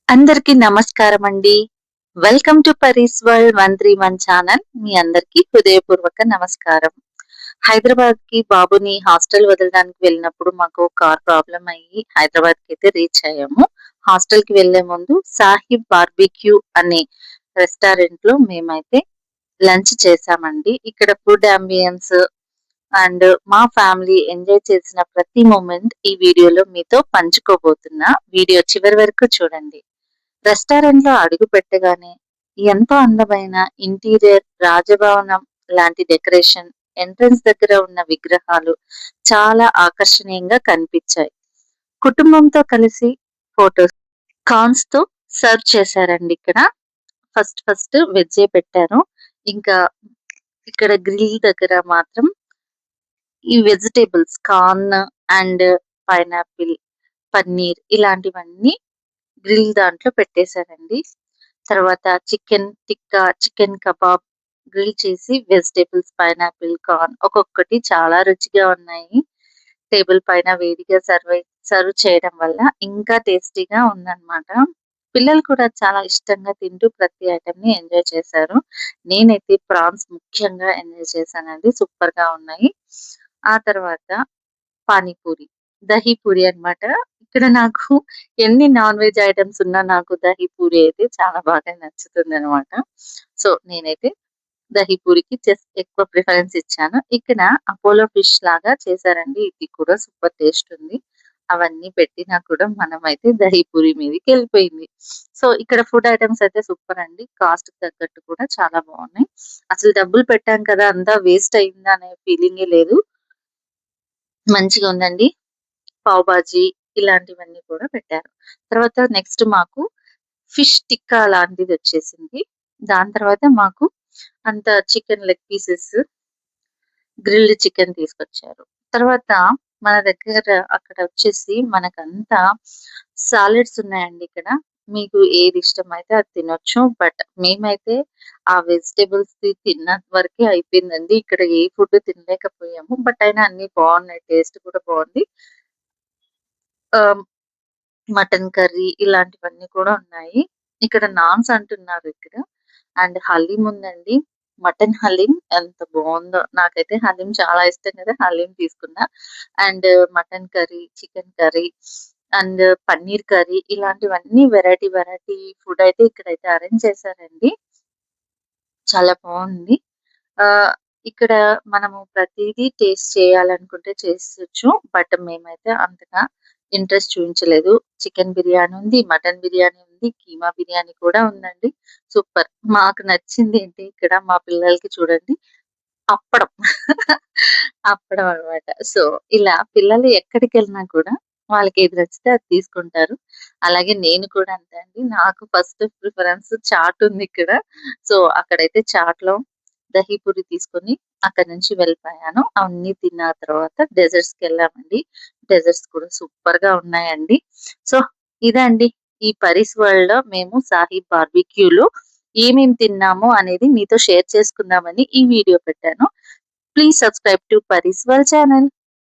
అందరికీ నమస్కారం అండి. Welcome to Pari's world 131 channel. మీ అందరికీ హృదయపూర్వక నమస్కారం. హైదరాబాద్‌కి బాబుని హాస్టల్ వదలడానికి వెళ్ళినప్పుడు మాకు కార్ ప్రాబ్లమ్ అయ్యి హైదరాబాద్‌కైతే రీచ్ అయ్యాము. హాస్టల్‌కి వెళ్ళే ముందు సాహిబ్ బార్బిక్యూ అనే రెస్టారెంట్‌లో మేమైతే లంచ్ చేశామండి. ఇక్కడ ఫుడ్ యాంబియన్స్ అండ్ మా ఫ్యామిలీ ఎంజాయ్ చేసిన ప్రతి మొమెంట్ ఈ వీడియోలో మీతో పంచుకోబోతున్నా. వీడియో చివరి వరకు చూడండి. రెస్టారెంట్‌లో అడుగు పెట్టగానే ఎంతో అందమైన ఇంటీరియర్, రాజభవనం లాంటి డెకరేషన్, ఎంట్రన్స్ దగ్గర ఉన్న విగ్రహాలు చాలా ఆకర్షణీయంగా కనిపించాయి. కుటుంబంతో కలిసి ఫోటోస్, కార్న్స్‌తో సర్వ్ చేశారండి ఇక్కడ. ఫస్ట్ ఫస్ట్ వెజ్జే పెట్టారు. ఇంకా ఇక్కడ గ్రిల్ దగ్గర మాత్రం ఈ vegetables corn and pineapple, paneer ఇలాంటివన్నీ గ్రిల్ దాంట్లో పెట్టేసారండి. తర్వాత chicken tikka, chicken kebab grill చేసి వెజిటబుల్స్, పైనాపిల్, కార్న్ ఒక్కొక్కటి చాలా రుచిగా ఉన్నాయి. టేబుల్ పైన వేడిగా సర్వ్ చేయడం వల్ల ఇంకా టేస్టీగా ఉందన్నమాట. పిల్లలు కూడా చాలా ఇష్టంగా తింటూ ప్రతి ఐటెమ్‌ని ఎంజాయ్ చేశారు. నేనైతే ప్రాన్స్ ముఖ్యంగా ఎంజాయ్ చేశానండి. సూపర్‌గా ఉన్నాయి. ఆ తర్వాత పానీపూరి, దహీ పూరి అన్నమాట. ఇక్కడ నాకు ఎన్ని నాన్ వెజ్ ఐటెమ్స్ ఉన్నా నాకు దహీ పూరి అయితే చాలా బాగా నచ్చుతుందనమాట. సో, నేనైతే దహీ పూరికి ఎక్కువ ప్రిఫరెన్స్ ఇచ్చాను. ఇక్కడ అపోలో ఫిష్ లాగా చేశారండి. ఇది కూడా సూపర్ టేస్ట్ ఉంది. అవన్నీ పెట్టినా కూడా మనమైతే దహీ పూరి మీదకెళ్ళిపోయింది. సో, ఇక్కడ ఫుడ్ ఐటెమ్స్ అయితే సూపర్ అండి. కాస్ట్‌కి తగ్గట్టు కూడా చాలా బావున్నాయి. అసలు డబ్బులు పెట్టాం కదా! అంతా వేస్ట్ అయిందా అనే ఫీలింగే లేదు. మంచిగా ఉందండి. పావ్ బాజీ ఇలాంటివన్నీ కూడా పెట్టారు. తర్వాత నెక్స్ట్ మాకు ఫిష్ టిక్కా లాంటిదొచ్చేసింది. దాని తర్వాత మాకు అంత chicken leg pieces, grilled chicken తీసుకొచ్చారు. తర్వాత మన దగ్గర అక్కడ వచ్చేసి మనకంతా సాలడ్స్ ఉన్నాయండి ఇక్కడ. మీకు ఏది ఇష్టమైతే అది తినొచ్చు. బట్ మేమైతే ఆ వెజిటబుల్స్‌ది తిన్న వరకే అయిపోయిందండి. ఇక్కడ ఏ ఫుడ్ తినలేకపోయాము. బట్ అయినా అన్నీ బావున్నాయి. టేస్ట్ కూడా బావుంది. ఆహ్, మటన్ కర్రీ ఇలాంటివన్నీ కూడా ఉన్నాయి. ఇక్కడ నాన్స్ అంటున్నారు ఇక్కడ. అండ్ హలీం ఉందండి. మటన్ హలీం ఎంత బావుందో. నాకైతే హలీం చాలా ఇష్టం కదా! హలీం తీసుకున్నా. And mutton curry, chicken curry and paneer curry ఇలాంటివన్నీ వెరైటీ వెరైటీ ఫుడ్ అయితే ఇక్కడైతే అరేంజ్ చేశారండి. చాలా బావుంది. ఆహ్, ఇక్కడ మనము ప్రతీదీ టేస్ట్ చేయాలనుకుంటే చేసేయొచ్చు. బట్ మేమైతే అంతగా ఇంట్రెస్ట్ చూయించలేదు. చికెన్ బిర్యానీ ఉంది, మటన్ బిర్యానీ ఉంది, కీమా బిర్యానీ కూడా ఉందండి. సూపర్. మాకు నచ్చిందేంటి ఇక్కడ మా పిల్లలకి చూడండి అప్పడం. అప్పడం అన్నమాట. సో, ఇలా పిల్లలు ఎక్కడికెళ్ళినా కూడా వాళ్ళకేది నచ్చితే అది తీసుకుంటారు. అలాగే నేను కూడా అంతే అండి. నాకు ఫస్ట్ ప్రిఫరెన్స్ చాట్ ఉందిక్కడ. సో, అక్కడైతే చాట్‌లో దహీ పూరి తీసుకొని అక్కడి నుంచి వెళ్ళిపోయాను. అవన్నీ తిన్న తర్వాత డెజర్ట్స్‌కెళ్ళామండి. డెజర్ట్స్ కూడా సూపర్‌గా ఉన్నాయండి. సో, ఇదండి ఈ పరీస్ వరల్డ్‌లో మేము సాహిబ్ బార్బిక్యూలో ఏమేం తిన్నాము అనేది మీతో షేర్ చేసుకుందామని ఈ వీడియో పెట్టాను. Please subscribe to Pari's world channel.